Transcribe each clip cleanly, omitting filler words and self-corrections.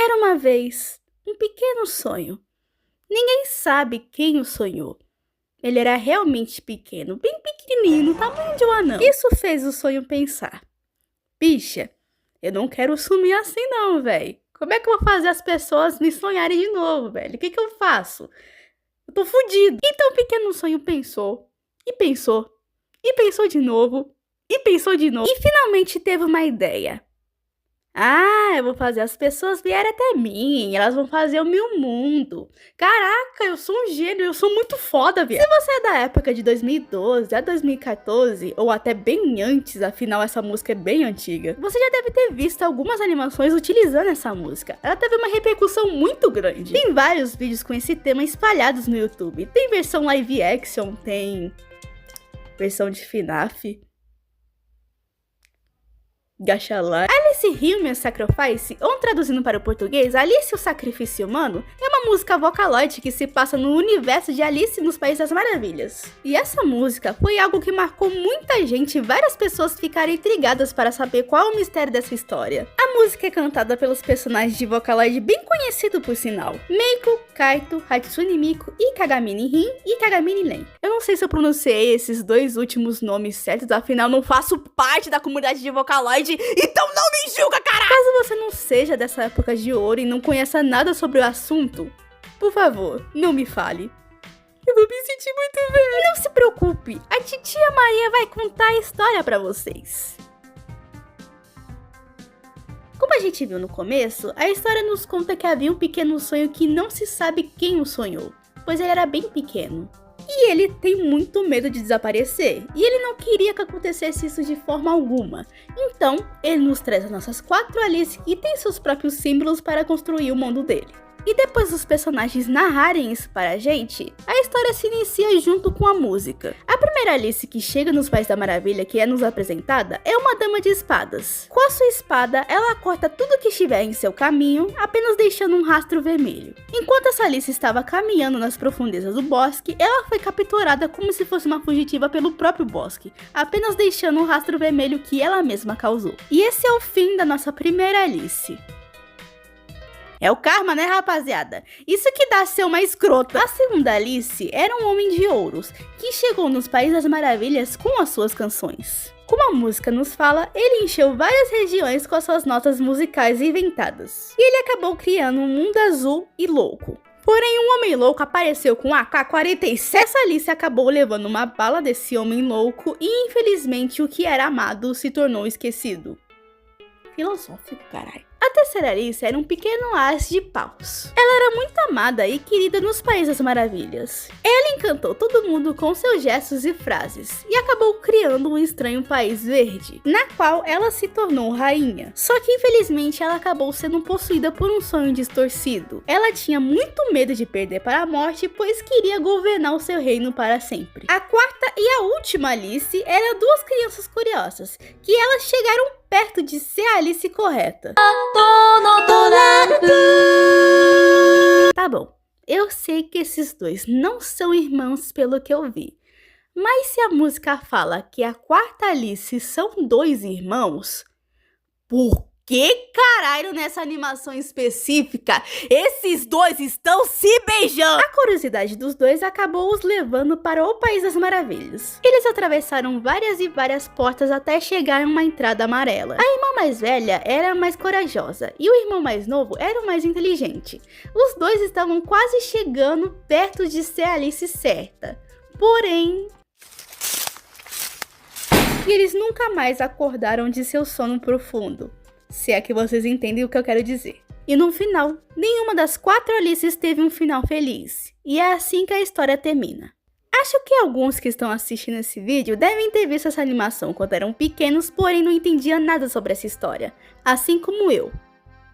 Era uma vez um pequeno sonho. Ninguém sabe quem o sonhou. Ele era realmente pequeno, bem pequenininho, no tamanho de um anão. Isso fez o sonho pensar: bicha, eu não quero sumir assim não, velho. Como é que eu vou fazer as pessoas me sonharem de novo, velho? O que eu faço? Eu tô fudido. Então o pequeno sonho pensou, e pensou, e pensou de novo, e pensou de novo, e finalmente teve uma ideia. Eu vou fazer as pessoas vierem até mim, elas vão fazer o meu mundo. Caraca, eu sou um gênio, eu sou muito foda, viado. Se você é da época de 2012 a 2014, ou até bem antes, afinal essa música é bem antiga, você já deve ter visto algumas animações utilizando essa música. Ela teve uma repercussão muito grande. Tem vários vídeos com esse tema espalhados no YouTube. Tem versão live action, tem versão de FNAF, Gaxalá. Alice Human Sacrifice, ou traduzindo para o português, Alice o Sacrifício Humano, é uma música Vocaloid que se passa no universo de Alice nos Países das Maravilhas. E essa música foi algo que marcou muita gente e várias pessoas ficaram intrigadas para saber qual é o mistério dessa história. A música é cantada pelos personagens de Vocaloid bem conhecidos por sinal: Meiko, Kaito, Hatsune Miku e Kagamine Rin e Kagamine Len. Eu não sei se eu pronunciei esses dois últimos nomes certos, afinal não faço parte da comunidade de Vocaloid, então não me julga, caralho! Caso você não seja dessa época de ouro e não conheça nada sobre o assunto, por favor, não me fale. Eu vou me sentir muito velho. Não se preocupe, a titia Maria vai contar a história pra vocês. Como a gente viu no começo, a história nos conta que havia um pequeno sonho que não se sabe quem o sonhou, pois ele era bem pequeno. E ele tem muito medo de desaparecer, e ele não queria que acontecesse isso de forma alguma. Então, ele nos traz as nossas 4 Alice que têm seus próprios símbolos para construir o mundo dele. E depois dos personagens narrarem isso para a gente, a história se inicia junto com a música. A primeira Alice que chega nos Países da Maravilha, que é nos apresentada, é uma dama de espadas. Com a sua espada, ela corta tudo que estiver em seu caminho, apenas deixando um rastro vermelho. Enquanto essa Alice estava caminhando nas profundezas do bosque, ela foi capturada como se fosse uma fugitiva pelo próprio bosque, apenas deixando um rastro vermelho que ela mesma causou. E esse é o fim da nossa primeira Alice. É o karma, né, rapaziada? Isso que dá ser uma escrota. A segunda Alice era um homem de ouros, que chegou nos Países das Maravilhas com as suas canções. Como a música nos fala, ele encheu várias regiões com as suas notas musicais inventadas. E ele acabou criando um mundo azul e louco. Porém, um homem louco apareceu com AK-47. Essa Alice acabou levando uma bala desse homem louco e, infelizmente, o que era amado se tornou esquecido. Filosófico, caralho. A terceira Alice era um pequeno as de paus. Ela era muito amada e querida nos Países das Maravilhas. Ela encantou todo mundo com seus gestos e frases, e acabou criando um estranho país verde, na qual ela se tornou rainha. Só que infelizmente ela acabou sendo possuída por um sonho distorcido. Ela tinha muito medo de perder para a morte, pois queria governar o seu reino para sempre. A quarta e a última Alice eram 2 crianças curiosas, que elas chegaram perto de ser a Alice correta. Tá bom, eu sei que esses dois não são irmãos pelo que eu vi, mas se a música fala que a quarta Alice são 2 irmãos, por que caralho nessa animação específica esses dois estão se beijando? A curiosidade dos dois acabou os levando para o País das Maravilhas. Eles atravessaram várias e várias portas até chegar em uma entrada amarela. A irmã mais velha era a mais corajosa e o irmão mais novo era o mais inteligente. Os dois estavam quase chegando perto de ser a Alice certa. Porém, eles nunca mais acordaram de seu sono profundo. Se é que vocês entendem o que eu quero dizer. E no final, nenhuma das 4 Alices teve um final feliz. E é assim que a história termina. Acho que alguns que estão assistindo esse vídeo devem ter visto essa animação quando eram pequenos, porém não entendiam nada sobre essa história. Assim como eu.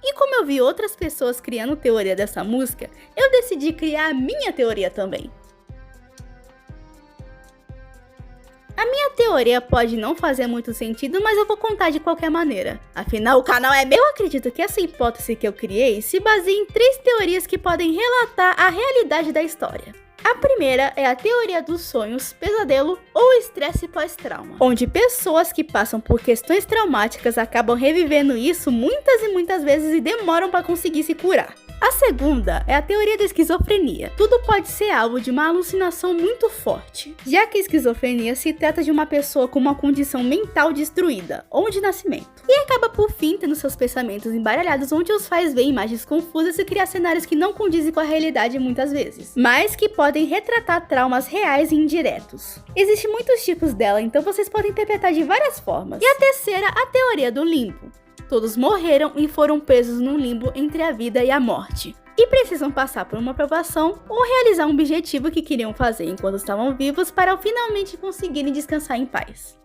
E como eu vi outras pessoas criando teoria dessa música, eu decidi criar a minha teoria também. A minha teoria pode não fazer muito sentido, mas eu vou contar de qualquer maneira. Afinal, o canal é meu. Eu acredito que essa hipótese que eu criei se baseia em 3 teorias que podem relatar a realidade da história. A primeira é a teoria dos sonhos, pesadelo ou estresse pós-trauma, onde pessoas que passam por questões traumáticas acabam revivendo isso muitas e muitas vezes e demoram para conseguir se curar. A segunda é a teoria da esquizofrenia. Tudo pode ser alvo de uma alucinação muito forte, já que a esquizofrenia se trata de uma pessoa com uma condição mental destruída, ou de nascimento, e acaba por fim tendo seus pensamentos embaralhados, onde os faz ver imagens confusas e criar cenários que não condizem com a realidade muitas vezes, mas que podem retratar traumas reais e indiretos. Existem muitos tipos dela, então vocês podem interpretar de várias formas. E a terceira, a teoria do limbo. Todos morreram e foram presos num limbo entre a vida e a morte, e precisam passar por uma provação ou realizar um objetivo que queriam fazer enquanto estavam vivos para finalmente conseguirem descansar em paz.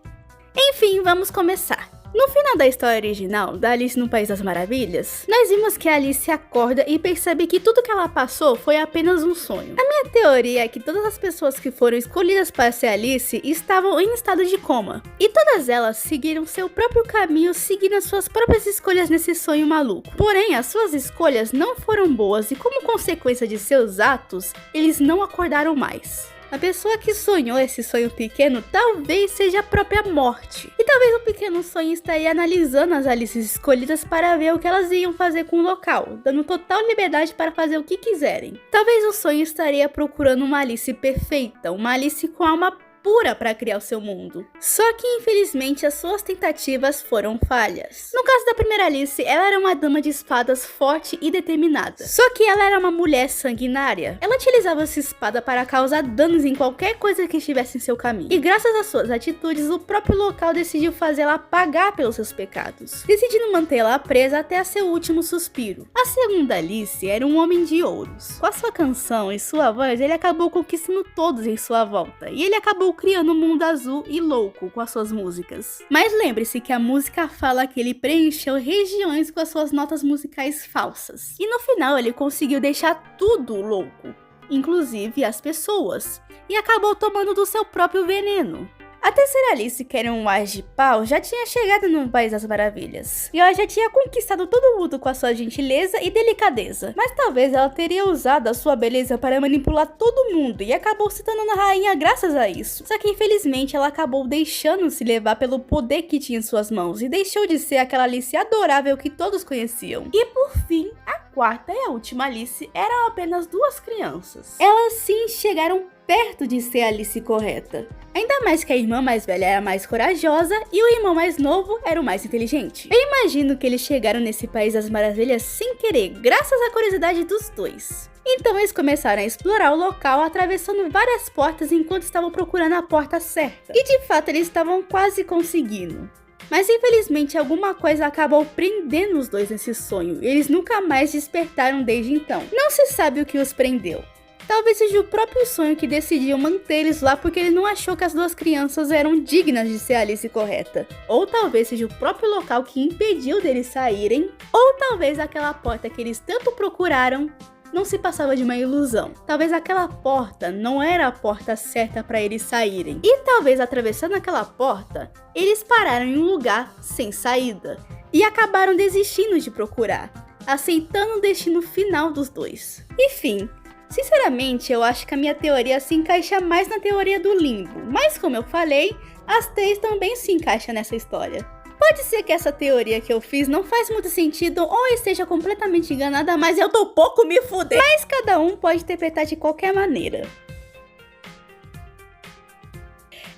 Enfim, vamos começar. No final da história original, da Alice no País das Maravilhas, nós vimos que a Alice acorda e percebe que tudo que ela passou foi apenas um sonho. A minha teoria é que todas as pessoas que foram escolhidas para ser Alice estavam em estado de coma, e todas elas seguiram seu próprio caminho, seguindo as suas próprias escolhas nesse sonho maluco. Porém, as suas escolhas não foram boas e, como consequência de seus atos, eles não acordaram mais. A pessoa que sonhou esse sonho pequeno talvez seja a própria morte. E talvez o pequeno sonho estaria analisando as Alices escolhidas para ver o que elas iam fazer com o local, dando total liberdade para fazer o que quiserem. Talvez o sonho estaria procurando uma Alice perfeita, uma Alice com alma pura para criar o seu mundo. Só que infelizmente as suas tentativas foram falhas. No caso da primeira Alice, ela era uma dama de espadas forte e determinada. Só que ela era uma mulher sanguinária. Ela utilizava essa espada para causar danos em qualquer coisa que estivesse em seu caminho. E graças às suas atitudes, o próprio local decidiu fazê-la pagar pelos seus pecados, decidindo mantê-la presa até seu último suspiro. A segunda Alice era um homem de ouros. Com a sua canção e sua voz, ele acabou conquistando todos em sua volta. E ele acabou criando um mundo azul e louco com as suas músicas. Mas lembre-se que a música fala que ele preencheu regiões com as suas notas musicais falsas. E no final ele conseguiu deixar tudo louco, inclusive as pessoas, e acabou tomando do seu próprio veneno. A terceira Alice, que era um Ás de Pau, já tinha chegado no País das Maravilhas, e ela já tinha conquistado todo mundo com a sua gentileza e delicadeza. Mas talvez ela teria usado a sua beleza para manipular todo mundo, e acabou se tornando a rainha graças a isso. Só que infelizmente ela acabou deixando-se levar pelo poder que tinha em suas mãos, e deixou de ser aquela Alice adorável que todos conheciam. E por fim, a quarta e a última Alice eram apenas duas crianças. Elas sim chegaram perto de ser a Alice correta. Ainda mais que a irmã mais velha era mais corajosa e o irmão mais novo era o mais inteligente. Eu imagino que eles chegaram nesse País das Maravilhas sem querer, graças à curiosidade dos dois. Então eles começaram a explorar o local, atravessando várias portas enquanto estavam procurando a porta certa. E de fato eles estavam quase conseguindo. Mas infelizmente alguma coisa acabou prendendo os dois nesse sonho, e eles nunca mais despertaram desde então. Não se sabe o que os prendeu. Talvez seja o próprio sonho que decidiu manter eles lá porque ele não achou que as duas crianças eram dignas de ser a Alice correta. Ou talvez seja o próprio local que impediu deles saírem. Ou talvez aquela porta que eles tanto procuraram não se passava de uma ilusão. Talvez aquela porta não era a porta certa para eles saírem. E talvez atravessando aquela porta, eles pararam em um lugar sem saída. E acabaram desistindo de procurar, aceitando o destino final dos dois. Enfim. Sinceramente, eu acho que a minha teoria se encaixa mais na teoria do limbo, mas como eu falei, as três também se encaixam nessa história. Pode ser que essa teoria que eu fiz não faz muito sentido ou esteja completamente enganada, mas eu tô pouco me fudendo. Mas cada um pode interpretar de qualquer maneira.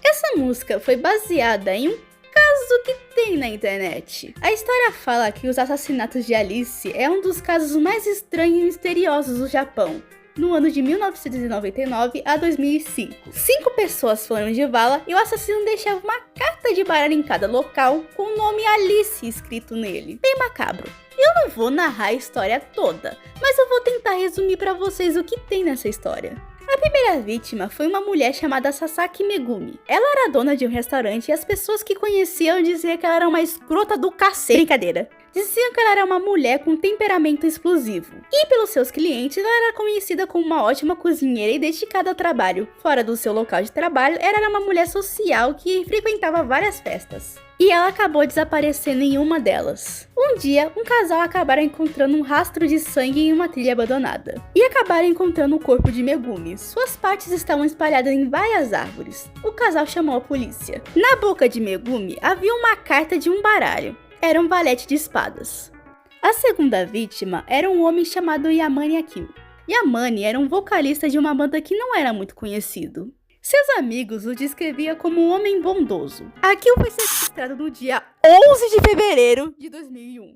Essa música foi baseada em um caso que tem na internet. A história fala que os assassinatos de Alice é um dos casos mais estranhos e misteriosos do Japão. No ano de 1999 a 2005. 5 pessoas foram de vala e o assassino deixava uma carta de baralho em cada local com o nome Alice escrito nele. Bem macabro. Eu não vou narrar a história toda, mas eu vou tentar resumir pra vocês o que tem nessa história. A primeira vítima foi uma mulher chamada Sasaki Megumi. Ela era dona de um restaurante e as pessoas que conheciam diziam que ela era uma escrota do cacete. Brincadeira. Diziam que ela era uma mulher com temperamento explosivo. E pelos seus clientes, ela era conhecida como uma ótima cozinheira e dedicada ao trabalho. Fora do seu local de trabalho, ela era uma mulher social que frequentava várias festas. e ela acabou desaparecendo em uma delas. Um dia, um casal acabaram encontrando um rastro de sangue em uma trilha abandonada, e acabaram encontrando o corpo de Megumi. Suas partes estavam espalhadas em várias árvores. O casal chamou a polícia. Na boca de Megumi havia uma carta de um baralho. Era um valete de espadas. A segunda vítima era um homem chamado Yamane Akio. Yamane era um vocalista de uma banda que não era muito conhecido. Seus amigos o descreviam como um homem bondoso. Akio foi sequestrado no dia 11 de fevereiro de 2001.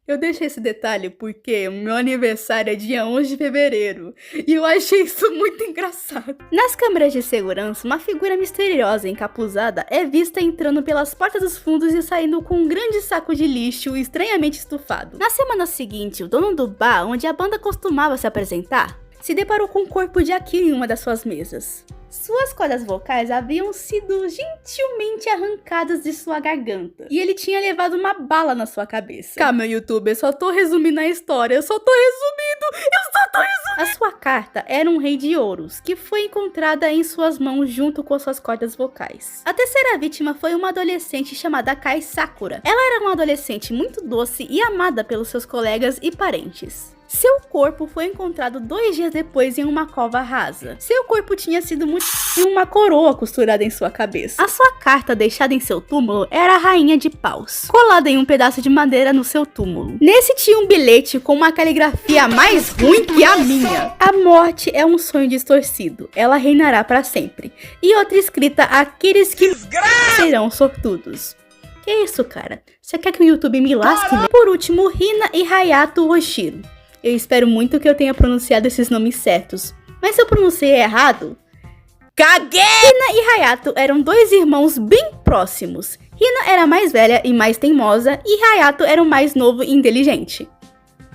Eu deixei esse detalhe porque o meu aniversário é dia 11 de fevereiro e eu achei isso muito engraçado. Nas câmeras de segurança, uma figura misteriosa encapuzada é vista entrando pelas portas dos fundos e saindo com um grande saco de lixo estranhamente estufado. Na semana seguinte, o dono do bar, onde a banda costumava se apresentar, se deparou com o corpo de Akio em uma das suas mesas. Suas cordas vocais haviam sido gentilmente arrancadas de sua garganta. E ele tinha levado uma bala na sua cabeça. Calma, YouTube, eu só tô resumindo a história. A sua carta era um rei de ouros, que foi encontrada em suas mãos junto com suas cordas vocais. A terceira vítima foi uma adolescente chamada Kai Sakura. Ela era uma adolescente muito doce e amada pelos seus colegas e parentes. Seu corpo foi encontrado 2 dias depois em uma cova rasa. Seu corpo tinha sido e uma coroa costurada em sua cabeça. A sua carta deixada em seu túmulo era a rainha de paus, colada em um pedaço de madeira no seu túmulo. Nesse tinha um bilhete com uma caligrafia mais ruim que a minha. A morte é um sonho distorcido, ela reinará para sempre. E outra escrita, aqueles que serão sortudos. Que isso, cara? Você quer que o YouTube me lasque? Por último, Hina e Hayato Oshiro. Eu espero muito que eu tenha pronunciado esses nomes certos. Mas se eu pronunciei errado... Caguei! Hina e Hayato eram 2 irmãos bem próximos. Hina era mais velha e mais teimosa, e Hayato era o mais novo e inteligente.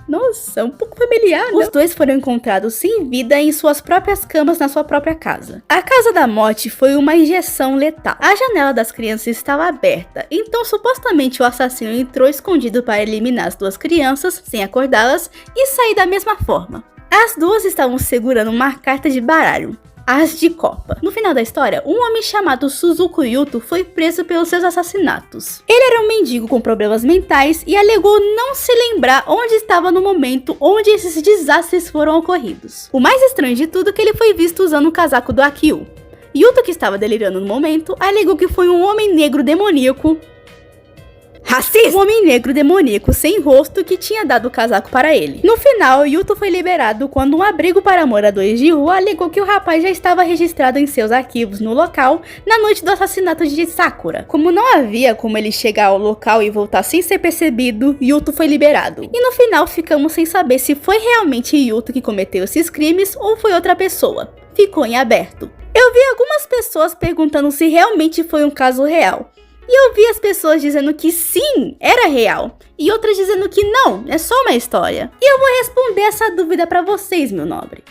Nossa, um pouco familiar, não? Os 2 foram encontrados sem vida em suas próprias camas na sua própria casa. A causa da morte foi uma injeção letal. A janela das crianças estava aberta, então supostamente o assassino entrou escondido para eliminar as 2 crianças, sem acordá-las, e sair da mesma forma. As 2 estavam segurando uma carta de baralho. As de Copa. No final da história, um homem chamado Suzuko Yuto foi preso pelos seus assassinatos. Ele era um mendigo com problemas mentais e alegou não se lembrar onde estava no momento onde esses desastres foram ocorridos. O mais estranho de tudo é que ele foi visto usando o casaco do Akio. Yuto, que estava delirando no momento, alegou que foi um homem negro demoníaco. Racista! Um homem negro demoníaco sem rosto que tinha dado o casaco para ele. No final, Yuto foi liberado quando um abrigo para moradores de rua alegou que o rapaz já estava registrado em seus arquivos no local na noite do assassinato de Sakura. Como não havia como ele chegar ao local e voltar sem ser percebido, Yuto foi liberado. E no final ficamos sem saber se foi realmente Yuto que cometeu esses crimes ou foi outra pessoa. Ficou em aberto. Eu vi algumas pessoas perguntando se realmente foi um caso real. E eu vi as pessoas dizendo que sim, era real. E outras dizendo que não, é só uma história. E eu vou responder essa dúvida pra vocês, meu nobre.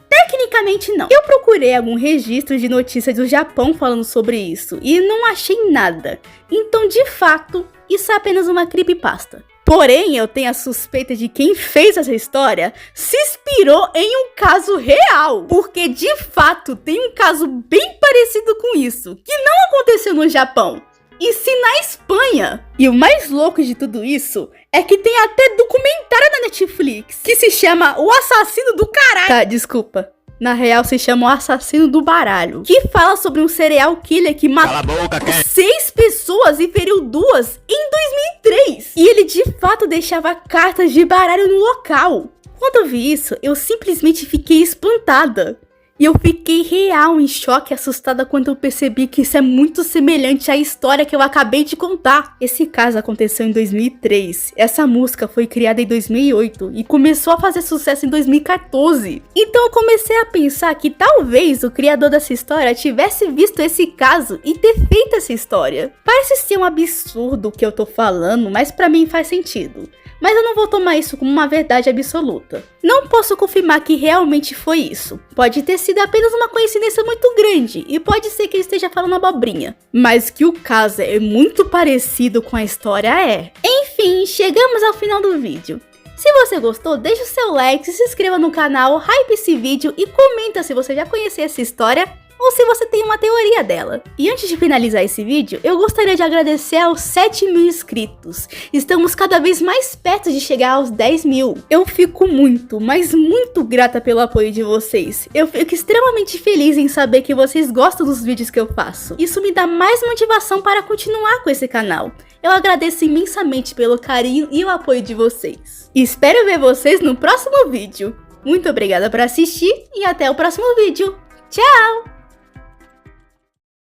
Tecnicamente não. Eu procurei algum registro de notícias do Japão falando sobre isso e não achei nada. Então, de fato, isso é apenas uma creepypasta. Porém, eu tenho a suspeita de quem fez essa história se inspirou em um caso real. Porque, de fato, tem um caso bem parecido com isso, que não aconteceu no Japão, e sim na Espanha. E o mais louco de tudo isso é que tem até documentário na Netflix, que se chama O Assassino do Caralho. Tá, desculpa. Na real, se chama O Assassino do Baralho, que fala sobre um serial killer que matou 6 pessoas e feriu 2 em 2003. E ele de fato deixava cartas de baralho no local. Quando eu vi isso, eu simplesmente fiquei espantada. E eu fiquei real em choque e assustada quando eu percebi que isso é muito semelhante à história que eu acabei de contar. Esse caso aconteceu em 2003. Essa música foi criada em 2008 e começou a fazer sucesso em 2014. Então eu comecei a pensar que talvez o criador dessa história tivesse visto esse caso e ter feito essa história. Parece ser um absurdo o que eu tô falando, mas pra mim faz sentido. Mas eu não vou tomar isso como uma verdade absoluta. Não posso confirmar que realmente foi isso. Pode ter sido apenas uma coincidência muito grande, e pode ser que ele esteja falando abobrinha. Mas que o caso é muito parecido com a história é. Enfim, chegamos ao final do vídeo. Se você gostou, deixa o seu like, se inscreva no canal, hype esse vídeo e comenta se você já conhecia essa história. ou se você tem uma teoria dela. E antes de finalizar esse vídeo, eu gostaria de agradecer aos 7.000 inscritos. Estamos cada vez mais perto de chegar aos 10.000. Eu fico muito, mas muito grata pelo apoio de vocês. Eu fico extremamente feliz em saber que vocês gostam dos vídeos que eu faço. Isso me dá mais motivação para continuar com esse canal. Eu agradeço imensamente pelo carinho e o apoio de vocês. Espero ver vocês no próximo vídeo. Muito obrigada por assistir e até o próximo vídeo. Tchau!